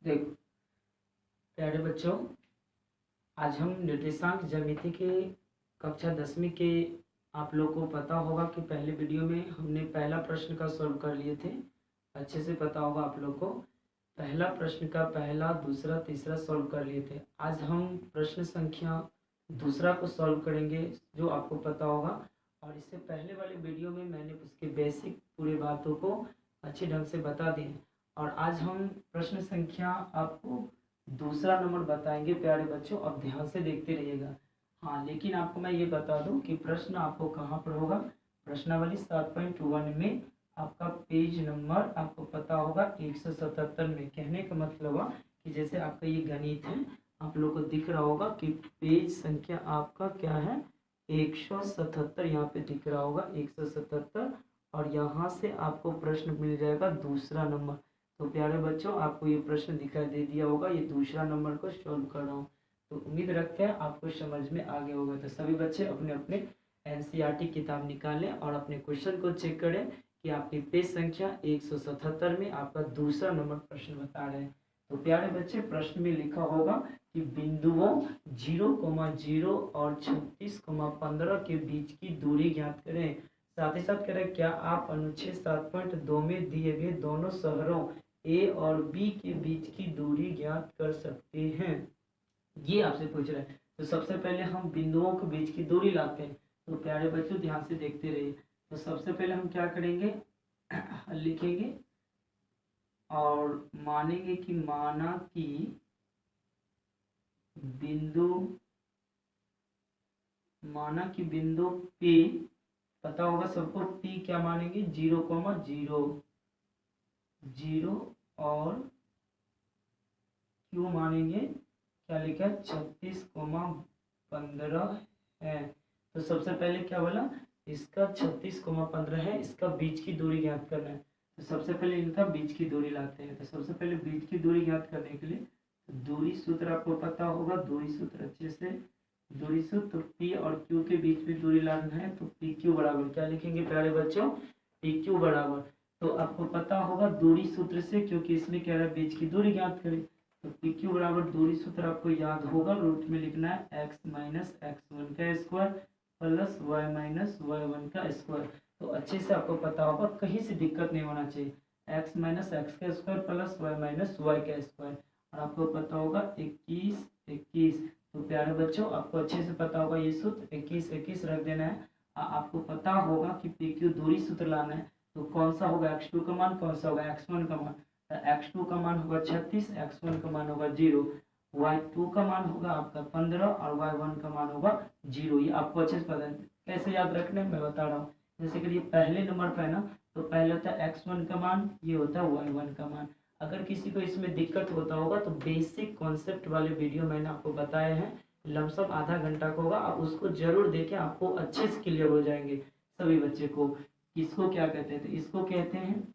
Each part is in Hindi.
देखो प्यारे बच्चों, आज हम निर्देशांक ज्यामिति के कक्षा 10वीं के आप लोग को पता होगा कि पहले वीडियो में हमने पहला प्रश्न का सॉल्व कर लिए थे। अच्छे से पता होगा आप लोग को, पहला प्रश्न का पहला दूसरा तीसरा सॉल्व कर लिए थे। आज हम प्रश्न संख्या दूसरा को सॉल्व करेंगे जो आपको पता होगा। और इससे पहले वाले वीडियो में मैंने उसके बेसिक पूरी बातों को अच्छे ढंग से बता दिए। और आज हम प्रश्न संख्या आपको दूसरा नंबर बताएंगे प्यारे बच्चों, अब ध्यान से देखते रहिएगा। हाँ, लेकिन आपको मैं ये बता दूं कि प्रश्न आपको कहाँ पर होगा। प्रश्नावली 7.1 में आपका पेज नंबर आपको पता होगा 177 में। कहने का मतलब हुआ कि जैसे आपका ये गणित है, आप लोग को दिख रहा होगा कि पेज संख्या आपका क्या है 177, यहाँ पे दिख रहा होगा 177। और यहाँ से आपको प्रश्न मिल जाएगा दूसरा नंबर। तो प्यारे बच्चों, आपको ये प्रश्न दिखाई दे दिया होगा, ये दूसरा नंबर को सॉल्व कर रहा हूँ। तो उम्मीद रखते हैं आपको समझ में आ गया होगा। तो सभी बच्चे अपने अपने एनसीईआरटी किताब निकालें और अपने क्वेश्चन को चेक करें कि आपकी पेज संख्या 177 में आपका दूसरा नंबर प्रश्न बता रहे हैं। तो प्यारे बच्चे, प्रश्न में लिखा होगा कि बिंदुओं 0,0 और 36,15 के बीच की दूरी ज्ञात करें। साथ ही साथ करें, क्या आप अनुच्छेद 7.2 में दिए गए दोनों शहरों ए और बी के बीच की दूरी ज्ञात कर सकते हैं, ये आपसे पूछ रहे हैं। तो सबसे पहले हम बिंदुओं के बीच की दूरी लाते हैं। तो प्यारे बच्चों ध्यान से देखते रहिए। तो सबसे पहले हम क्या करेंगे, लिखेंगे और मानेंगे कि माना कि बिंदु P, पता होगा सबको, P क्या मानेंगे 0,0 और Q मानेंगे क्या लिखा है 36,15 है। तो सबसे पहले क्या बोला, इसका 36,15 है, इसका बीच की दूरी ज्ञात करना है। तो सबसे पहले इनका बीच की दूरी लाते हैं। तो सबसे पहले बीच की दूरी ज्ञात करने के लिए दूरी सूत्र आपको पता होगा, दूरी सूत्र अच्छे से, दूरी सूत्र P और Q के बीच में दूरी लाना है। तो PQ बराबर क्या लिखेंगे प्यारे बच्चों, PQ बराबर, तो आपको पता होगा दूरी सूत्र से, क्योंकि इसमें क्या है बीच की दूरी ज्ञात करें। तो PQ बराबर दूरी सूत्र आपको याद होगा, रूट में लिखना है x माइनस x1 का square plus y minus y1 का स्क्वायर। तो अच्छे से आपको पता होगा, कहीं से दिक्कत नहीं होना चाहिए, x माइनस x का square plus y minus y का स्क्वायर। और आपको पता होगा 21 21। तो प्यारे बच्चों, आपको अच्छे से पता होगा ये सूत्र 21 21 रख देना है। आपको पता होगा कि PQ दूरी सूत्र लाना है। तो कौन सा होगा x2 का मान, कौन सा होगा x1 का मान। x2 का मान होगा 36, x1 का मान होगा 0, y2 का मान होगा आपका 15 और y1 का मान होगा 0। ये आपको अच्छे से पता है, कैसे याद रखना है मैं बता रहा हूँ। जैसे कि ये पहले नंबर पे है ना, तो पहले होता है x1 का मान, ये होता है y1 का मान। अगर किसी को इसमें दिक्कत होता होगा तो बेसिक कॉन्सेप्ट वाले वीडियो मैंने आपको बताए हैं, लमसम आधा घंटा का होगा, आप उसको जरूर देखें, आपको अच्छे से क्लियर हो जाएंगे सभी बच्चे को। इसको क्या कहते हैं, तो इसको कहते हैं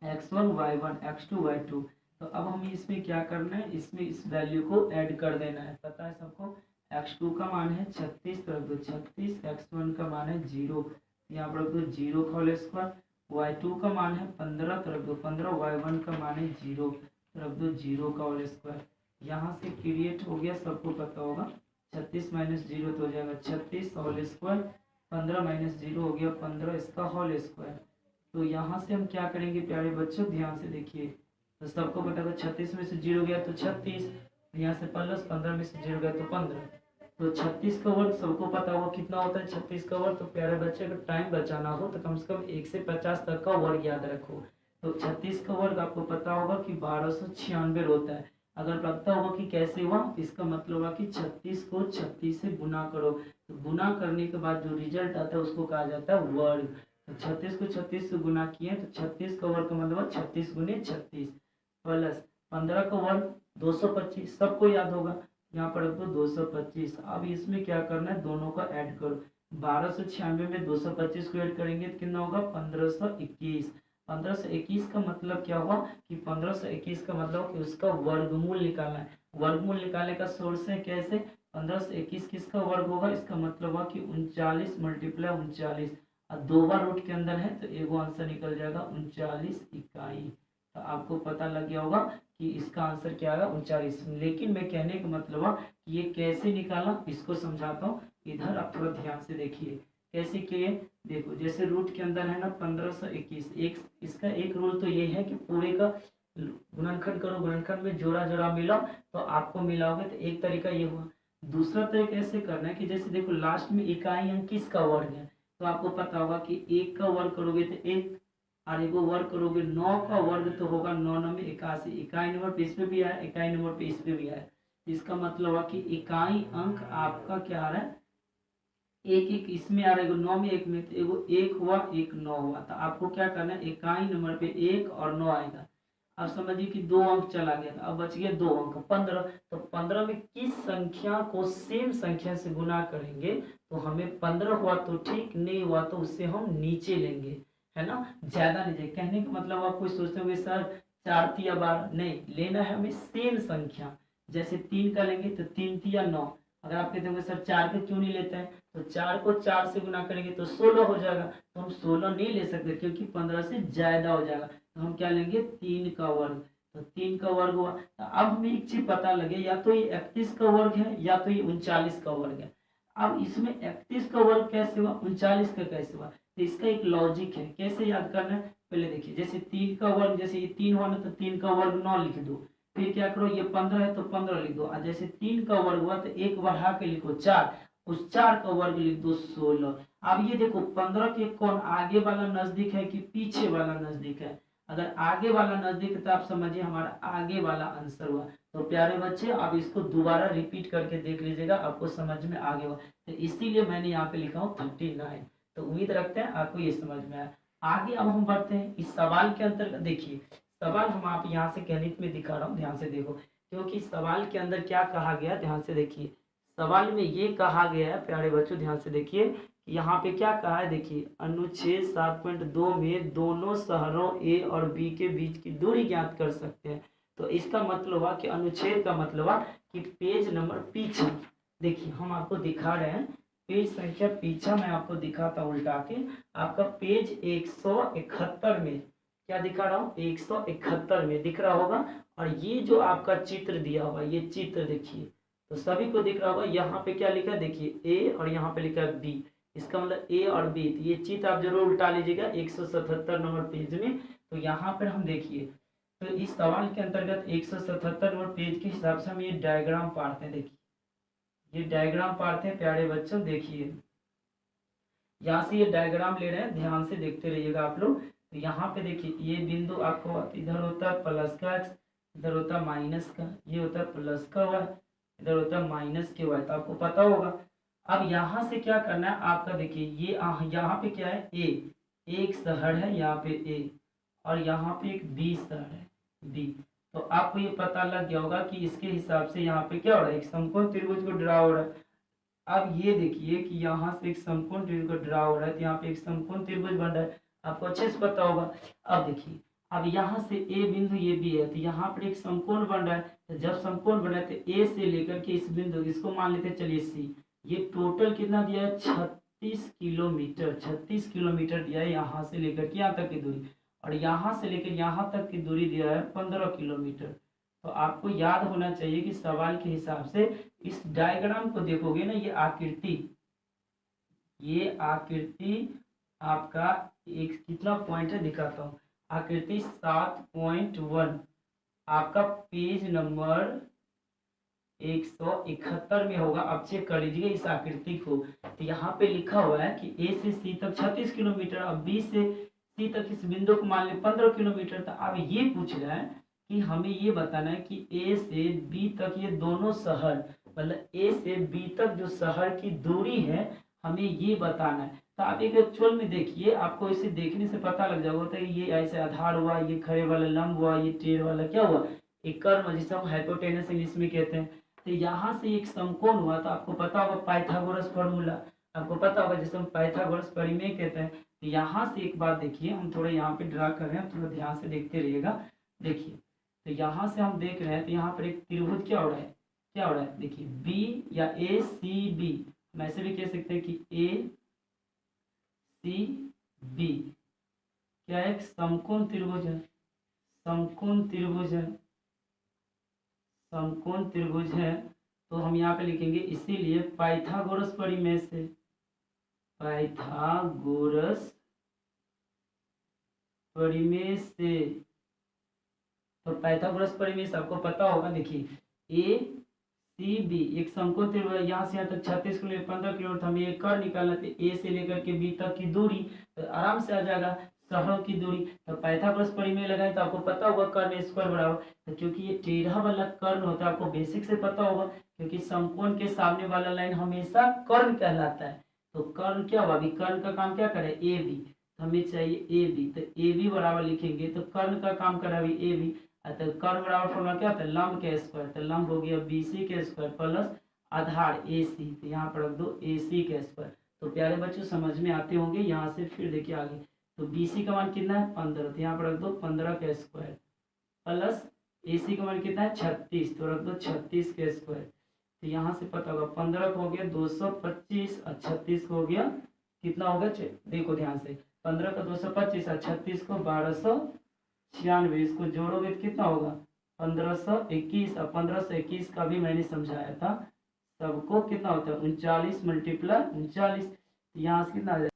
x1 y1 x2 y2। तो अब हमें इसमें क्या करना है, इसमें इस वैल्यू को ऐड कर देना है। पता है सबको, x2 का मान है 36 तो रख दो 36, x1 का मान है 0, यहाँ पर रख दो 0 का होल स्क्वायर, y2 का मान है 15 तो रख दो 15, y1 का मान है 0 तो रख दो 0 का होल स्क्वायर। यहाँ से क्रिएट हो गया, सबको पता होगा 36 माइनस 0 तो हो जाएगा 36 होल स्क्वायर, 15 माइनस 0 हो गया 15 इसका होल स्क्वायर। तो यहाँ से हम क्या करेंगे प्यारे बच्चों, ध्यान से देखिए। तो सबको पता था 36 में से 0 गया तो 36, यहाँ से प्लस 15 में से 0 गया तो 15। तो 36 का वर्ग सबको पता होगा कितना होता है 36 का वर्ग। तो प्यारे बच्चे, अगर टाइम बचाना हो तो कम से कम 1 से 50 तक का वर्ग याद रखो। तो 36 का वर्ग आपको पता होगा कि 1296 होता है। अगर पता होगा कि कैसे हुआ, इसका मतलब हुआ कि 36 को 36 से गुना करो। तो गुना करने के बाद जो रिजल्ट आता है उसको कहा जाता है वर्ग। तो 36 को 36 से गुना किए तो 36 का वर्ग का मतलब 36 गुने 36 प्लस 15 का वर्ग 225, सबको याद होगा, यहाँ पर रख दो 225। अब इसमें क्या करना है, दोनों का ऐड करो। 1296 में 225 को ऐड करेंगे तो कितना होगा 1521। 1521 का मतलब क्या हुआ कि 1521 का मतलब कि उसका वर्गमूल निकालना है। वर्गमूल निकालने का सोर्स है कैसे, 1521 किसका वर्ग होगा, इसका मतलब हुआ कि 39 मल्टीप्लाई 39, और 2 बार रूट के अंदर है तो एगो आंसर निकल जाएगा 39 इकाई। तो आपको पता लग गया होगा कि इसका आंसर क्या आएगा 39। लेकिन मैं कहने का मतलब है कि ये कैसे निकाला इसको समझाता हूँ। इधर आप थोड़ा ध्यान से देखिए कैसे किए। देखो जैसे रूट के अंदर है ना 1521, एक इसका एक रूल तो ये है कि पूरे का गुणनखंड करो, गुणनखंड में जोड़ा जोड़ा मिला तो आपको मिला होगा। तो एक तरीका ये हुआ। दूसरा तरीका ऐसे करना है कि जैसे देखो लास्ट में इकाई अंक किसका वर्ग है, तो आपको पता होगा कि 1 का वर्ग करोगे तो 1, और एगो वर्ग करोगे 9 का वर्ग तो होगा 9 9 में 81। इकाई नंबर पे इस पे भी आया, इकाई नंबर पे इस पे भी आया। इसका मतलब हुआ कि इकाई अंक आपका क्या आ रहा है, एक एक इसमें आ रहा है, 9 में 1 में, तो एगो 1 हुआ, एक 9 हुआ। तो आपको क्या करना है, इकाई नंबर पे 1 और 9 आएगा। अब समझिए कि 2 अंक चला गया, अब बच गया 2 अंक 15। तो 15 में किस संख्या को सेम संख्या से गुना करेंगे तो हमें 15 हुआ तो ठीक, नहीं हुआ तो उससे हम नीचे लेंगे, है ना, ज्यादा नहीं जाए। कहने का मतलब आप कोई सोचते होंगे सर 4 तिया 12, नहीं लेना है हमें सेम संख्या। जैसे 3 का लेंगे तो 3 तिया 9। अगर आप कहते होंगे सर 4 का क्यों नहीं लेते हैं, तो 4 को 4 से गुना करेंगे तो 16 हो जाएगा। तो हम 16 नहीं ले सकते क्योंकि 15 से ज्यादा हो जाएगा। तो हम क्या लेंगे 3 का वर्ग। तो 3 का वर्ग हुआ। तो अब हमें एक चीज पता लगे, या तो ये 31 का वर्ग है या तो ये 39 का वर्ग है। अब इसमें 31 का वर्ग कैसे हुआ, 39 का कैसे हुआ, तो इसका एक लॉजिक है। कैसे याद करना है, पहले देखिए जैसे 3 का वर्ग, जैसे ये 3 हुआ ना तो 3 का वर्ग 9 लिख दो। फिर क्या करो, ये 15 है तो 15 लिख दो। और जैसे 3 का वर्ग हुआ तो एक बढ़ा के लिखो 4, उस 4 का वर्ग लिख दो 16। अब ये देखो 15 के कौन आगे वाला नजदीक है कि पीछे वाला नजदीक है। अगर आगे वाला नजदीक है तो आप समझिए हमारा आगे वाला आंसर हुआ। तो प्यारे बच्चे आप इसको दोबारा रिपीट करके देख लीजिएगा, आपको समझ में आ गया। तो इसीलिए मैंने यहाँ पे लिखा हूँ 39। तो उम्मीद रखते हैं आपको ये समझ में आया। आगे अब हम बढ़ते हैं इस सवाल के अंतर्गत। देखिए सवाल हम आप यहाँ से गणित में दिखा रहा हूँ, ध्यान से देखो, क्योंकि सवाल के अंदर क्या कहा गया, ध्यान से देखिए। सवाल में ये कहा गया है प्यारे बच्चों, ध्यान से देखिए, यहाँ पे क्या कहा है। देखिए अनुच्छेद 7.2 में दोनों शहरों ए और बी के बीच की दूरी ज्ञात कर सकते हैं। तो इसका मतलब हुआ कि अनुच्छेद का मतलब हुआ कि पेज नंबर पीछे। देखिए हम आपको दिखा रहे हैं पेज संख्या पीछा, मैं आपको दिखाता हूँ उल्टा के। आपका पेज 171 में क्या दिखा रहा हूँ, 171 में दिख रहा होगा। और ये जो आपका चित्र दिया हुआ, ये चित्र देखिए, तो सभी को दिख रहा होगा। यहाँ पे क्या लिखा है देखिए ए, और यहाँ पे लिखा है बी। इसका मतलब ए और बी। तो ये चित्र आप जरूर उल्टा लीजिएगा 177 नंबर पेज में। तो यहाँ पर हम देखिए, तो इस सवाल के अंतर्गत 177 नंबर पेज के हिसाब से हम ये डायग्राम पढ़ते हैं। देखिए ये डायग्राम पढ़ते हैं प्यारे बच्चों। देखिए यहाँ से ये डायग्राम ले रहे हैं, ध्यान से देखते रहिएगा आप लोग। तो यहाँ पे देखिए ये बिंदु आपको इधर होता है प्लस का x, इधर होता है माइनस का, ये होता है प्लस का y, इधर होता है माइनस के y। तो आपको पता होगा। अब यहाँ से क्या करना है आपका, देखिए ये यहाँ पे क्या है a, एक शहर है यहाँ पे a, और यहाँ पे एक b शहर है b। तो आपको ये पता लग गया होगा कि इसके हिसाब से यहाँ पे क्या हो रहा है, एक समकोण त्रिभुज को ड्रा हो रहा है। अब ये देखिए कि यहाँ से एक समकोण त्रिभुज को ड्रा हो रहा है, तो यहाँ पे एक समकोण त्रिभुज बन रहा है, आपको अच्छे से पता होगा। अब देखिए अब यहाँ से ए बिंदु ये भी है, तो यहाँ पर एक समकोण बन रहा है। तो जब समकोण बना है तो ए से लेकर के इस बिंदु, इसको मान लेते हैं चलिए सी। ये टोटल कितना दिया है 36 किलोमीटर, 36 किलोमीटर दिया है यहाँ से लेकर के यहाँ तक की दूरी। और यहाँ से लेकर यहाँ तक की दूरी दिया है 15 किलोमीटर। तो आपको याद होना चाहिए कि सवाल के हिसाब से इस डायग्राम को देखोगे ना, ये आकृति आपका एक कितना पॉइंट है दिखाता हूँ। आकृति 7.1 आपका पेज नंबर 171 में होगा। आप चेक कर लीजिए इस आकृति को। तो यहाँ पे लिखा हुआ है कि ए से सी तक 36 किलोमीटर, अब बी से सी तक इस बिंदु को मान ले 15 किलोमीटर। तो अब ये पूछ रहा है कि हमें ये बताना है कि ए से बी तक ये दोनों शहर, मतलब ए से बी तक जो शहर की दूरी है हमें ये बताना है। तो आप एक एक्चुअल में देखिए, आपको इसे देखने से पता लग जाएगा तो ये ऐसे आधार हुआ, ये खड़े वाला लंब हुआ, ये टेढ़ वाला क्या हुआ, एक कर्व, जिसे हम हाइपोटेनस इंग्लिश में कहते हैं। तो यहाँ से एक समकोण हुआ। तो आपको पता होगा पाइथागोरस फॉर्मूला, आपको पता होगा जिसे हम पाइथागोरस परिमेय कहते हैं। तो यहाँ से एक बात देखिए, हम थोड़ा यहाँ पे ड्रा कर रहे हैं, थोड़ा ध्यान से देखते रहिएगा। देखिए तो यहाँ से हम देख रहे हैं, तो यहाँ पर एक त्रिभुज क्या हो रहा है, क्या हो रहा है, देखिए बी या ए सी बी, हम ऐसे भी कह सकते हैं कि ए सी बी क्या एक समकोण त्रिभुज है, समकोण त्रिभुज है, समकोण त्रिभुज है, तो हम यहाँ पे लिखेंगे इसीलिए पाइथागोरस परिमेय से, पाइथागोरस परिमेय से, तो पाइथागोरस परिमेय से आपको पता होगा, देखिए ए सी बी एक समकोण त्रिभुज, यहाँ से यहाँ तक 36 किलोमीटर 15 किलोमीटर, हमें एक कर निकालना था, ए से लेकर के बी तक की दूरी, तो आराम से आ जाएगा शहरों की दूरी। तो पाइथागोरस परिमेय लगाए तो आपको पता होगा कर्ण स्क्वायर बराबर, तो क्योंकि ये टेढ़ा वाला कर्ण होता है, आपको बेसिक से पता होगा, क्योंकि समकोण के सामने वाला लाइन हमेशा कर्ण कहलाता है। तो कर्ण क्या हुआ, अभी कर्ण का काम क्या करे, ए बी, हमें चाहिए ए बी, तो ए बी बराबर लिखेंगे, तो कर्ण का काम करा अभी ए बी, तो कर्ण बराबर फॉर्मूला क्या होता है, लंब के स्क्वायर, तो लंब हो गया BC के स्क्वायर प्लस आधार AC, तो यहाँ पर रख दो AC के स्क्वायर। तो प्यारे बच्चों समझ में आते होंगे। यहाँ से फिर देखिए आगे, तो BC का मान कितना है 15, तो यहाँ पर रख दो 15 के स्क्वायर प्लस AC का मान कितना है 36, तो रख दो 36 के स्क्वायर। तो यहाँ से पता होगा 15 को हो गया 225 और 36 को हो गया कितना होगा, देखो ध्यान से, 15 का 225 और 36 को 1296, इसको जोड़ोगे तो कितना होगा 1521, और 1521 का भी मैंने समझाया था सबको कितना होता है 39 मल्टीप्लाई 39, यहाँ से कितना आ जाए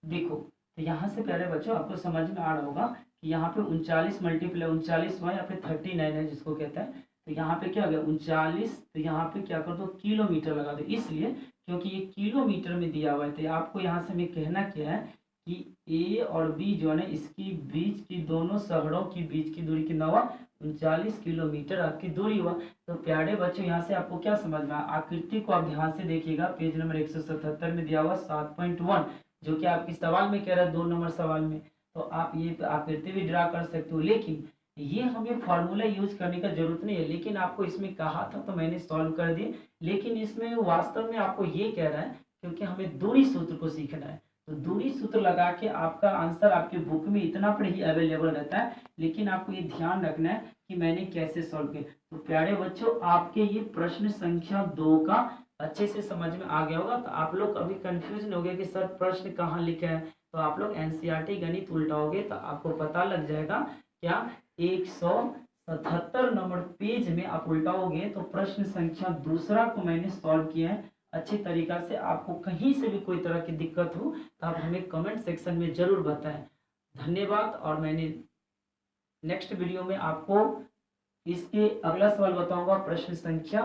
देखो। तो यहाँ से प्यारे बच्चों आपको समझ में आ रहा होगा कि यहाँ पे 39 मल्टीप्लाई 39 हुआ या फिर 39 है जिसको कहता है, तो यहाँ पे क्या हो गया 39, तो यहाँ पे क्या कर दो किलोमीटर लगा दो, इसलिए क्योंकि ये किलोमीटर में दिया हुआ है। तो आपको यहाँ से मैं कहना क्या है कि ए और बी जो है ना, इसकी बीच की दोनों शहरों की बीच की दूरी कितना हुआ 39 किलोमीटर आपकी दूरी हुआ। तो प्यारे बच्चों यहाँ से आपको क्या समझ में, आकृति को आप ध्यान से देखिएगा, पेज नंबर 177 में दिया हुआ 7.1, जो कि आपकी सवाल में कह रहा है 2 नंबर सवाल में। तो आप ये आकृति भी ड्रा कर सकते हो, लेकिन ये हमें फॉर्मूला यूज करने का जरूरत नहीं है, लेकिन आपको इसमें कहा था तो मैंने सॉल्व कर दिए। लेकिन इसमें वास्तव में आपको ये कह रहा है क्योंकि हमें दूरी सूत्र को सीखना है, तो दूरी सूत्र लगा के आपका आंसर आपके बुक में इतना पर ही अवेलेबल रहता है, लेकिन आपको ये ध्यान रखना है कि मैंने कैसे सॉल्व किया। तो प्यारे बच्चों आपके ये प्रश्न संख्या 2 का अच्छे से समझ में आ गया होगा। तो आप लोग अभी कंफ्यूजन हो गया कि सर प्रश्न कहाँ लिखे हैं, तो आप लोग एनसीईआरटी गणित उल्टाओगे तो आपको पता लग जाएगा। क्या 177 नंबर पेज में आप उल्टाओगे तो प्रश्न संख्या 2 को मैंने सॉल्व किया है अच्छी तरीका से। आपको कहीं से भी कोई तरह की दिक्कत हो तो आप हमें कमेंट सेक्शन में जरूर बताएं। धन्यवाद। और मैंने नेक्स्ट वीडियो में आपको इसके अगला सवाल बताऊंगा प्रश्न संख्या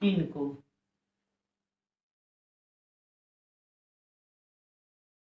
3 को।